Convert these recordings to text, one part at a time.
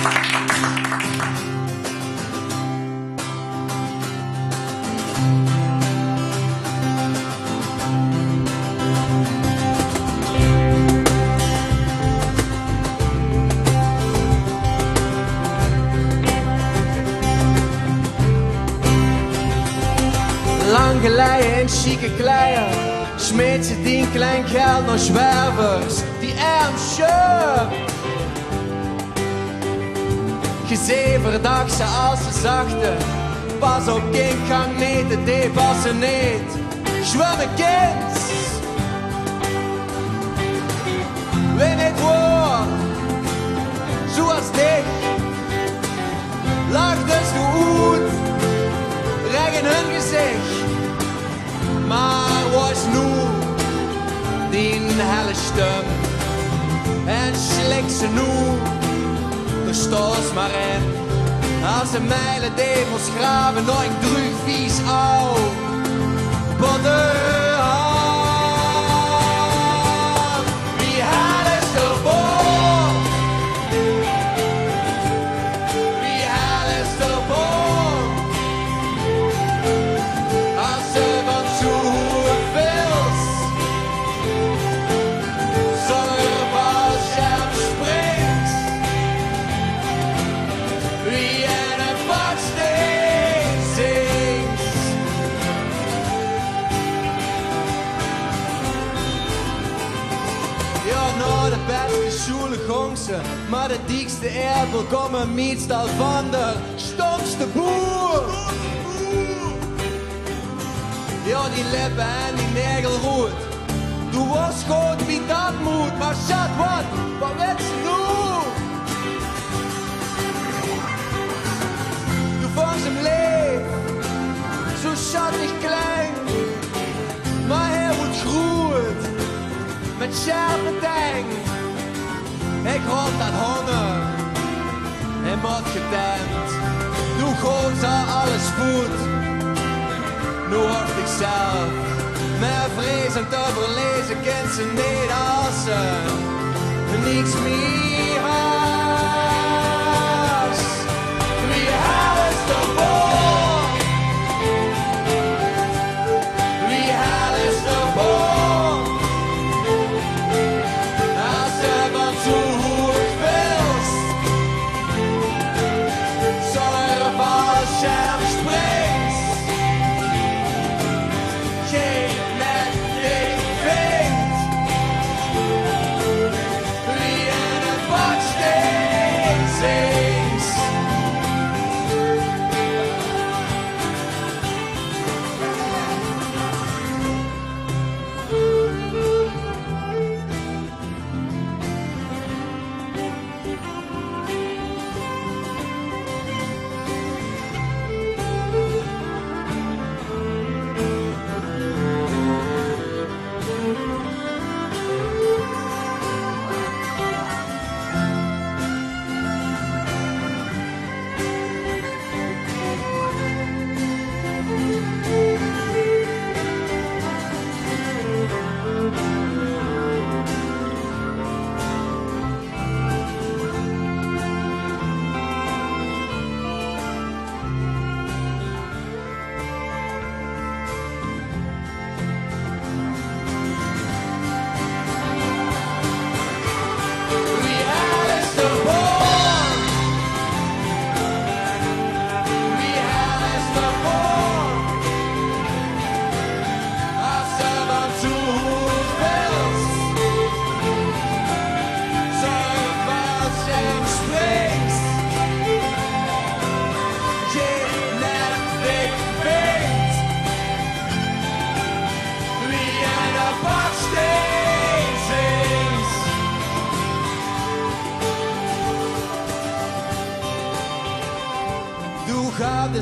Lang geleien in chique kleier, smeet ze die klein geld naar zwervers, die ärmscher. Gezeverdag ze als ze zachten, pas op geen gang niet, de deed was ze niet. Zwemmen kind, weet niet waar, zoals dich, lag dus de hoed, reg in hun gezicht. Maar was nu die helle stem en slik ze nu de stoos maar in. Als ze mijlen deed moest graven, nog een druig vies au. Bodde aan, wie had is ervoor? Wie had is ervoor? Als ze van zoet wils, zonder als je springt. Wie in een baksteen zingt. Ja, nou de beste schule gong ze, maar de diekste erpel komen meestal van de stomste boer. Ja, die lippen en die negelroet. Du was goed wie dat moet, maar schat wat weet ze nu? Du vond hem leeg, zo schattig klein, maar hij wordt groeit, met scherpe tang. Ik hoop dat honger, hij wordt gedempt. Du gooit ze alles goed. Nu hoort ik zelf, meer vrees en te verlezen kent ze niet als ze niks meer has. Wie alles ervoor? Wie alles ervoor? Als ze van zo hoog wils, zonder als je springt.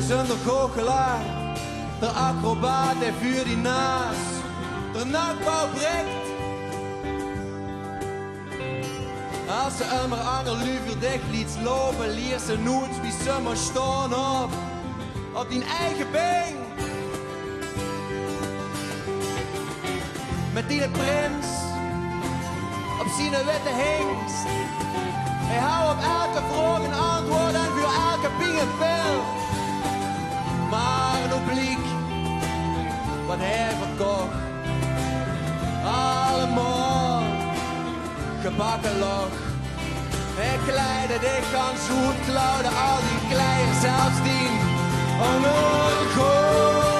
Zonder goochelaar, de acrobaat en vuur die naast, de nakbouw breekt. Als ze immer anger luver dicht liet lopen, leert ze nooit wie ze maar staan op die eigen been. Met die de prins, op zijn witte hengst, hij houdt op elke vraag een antwoord. bakken lag. Ik leidde ik kan zoet klauwen, al die kleien zelfs die ondergoed.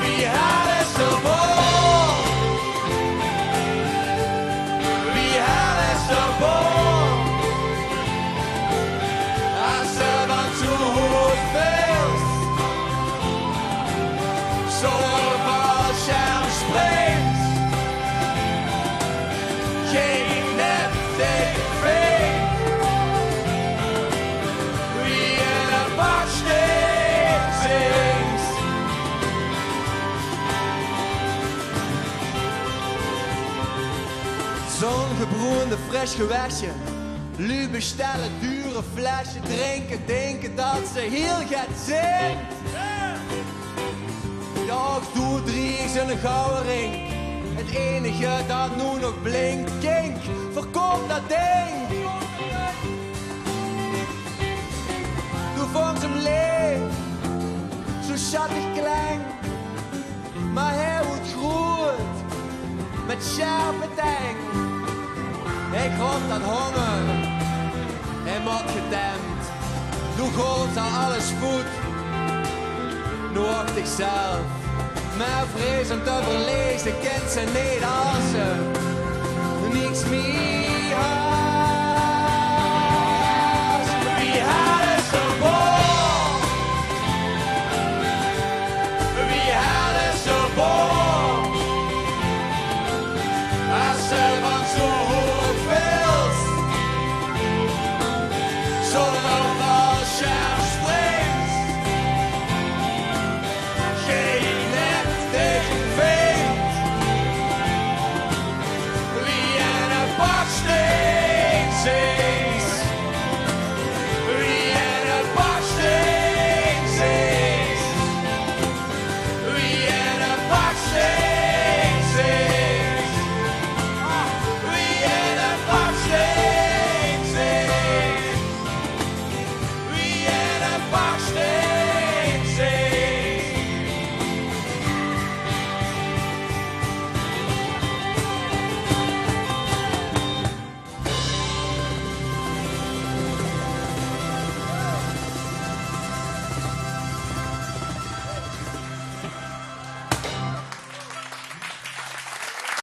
Wie had is de bol? Wie had is de bol? Als ze van zo goed veelt, zonder valscherm springt. Geen net tegen veen. Wie in een baksteen zingt. Zo'n gebroende fris gewestje. Lu bestellen, dure flesje. Drinken, denken dat ze heel gaat zijn. Ja, ik doe 3 in een gouden ring. Het enige dat nu nog blinkt. Kink, verkoop dat ding. Du vond hem leeg, zo schattig klein. Maar hij wordt groot, met scherpe tang. Ik had dat honger, hij moet gedempt. Du gooit al alles goed, nu wacht ik zelf. Maar vrees om te verlezen, kent ze niet als ze niks meer.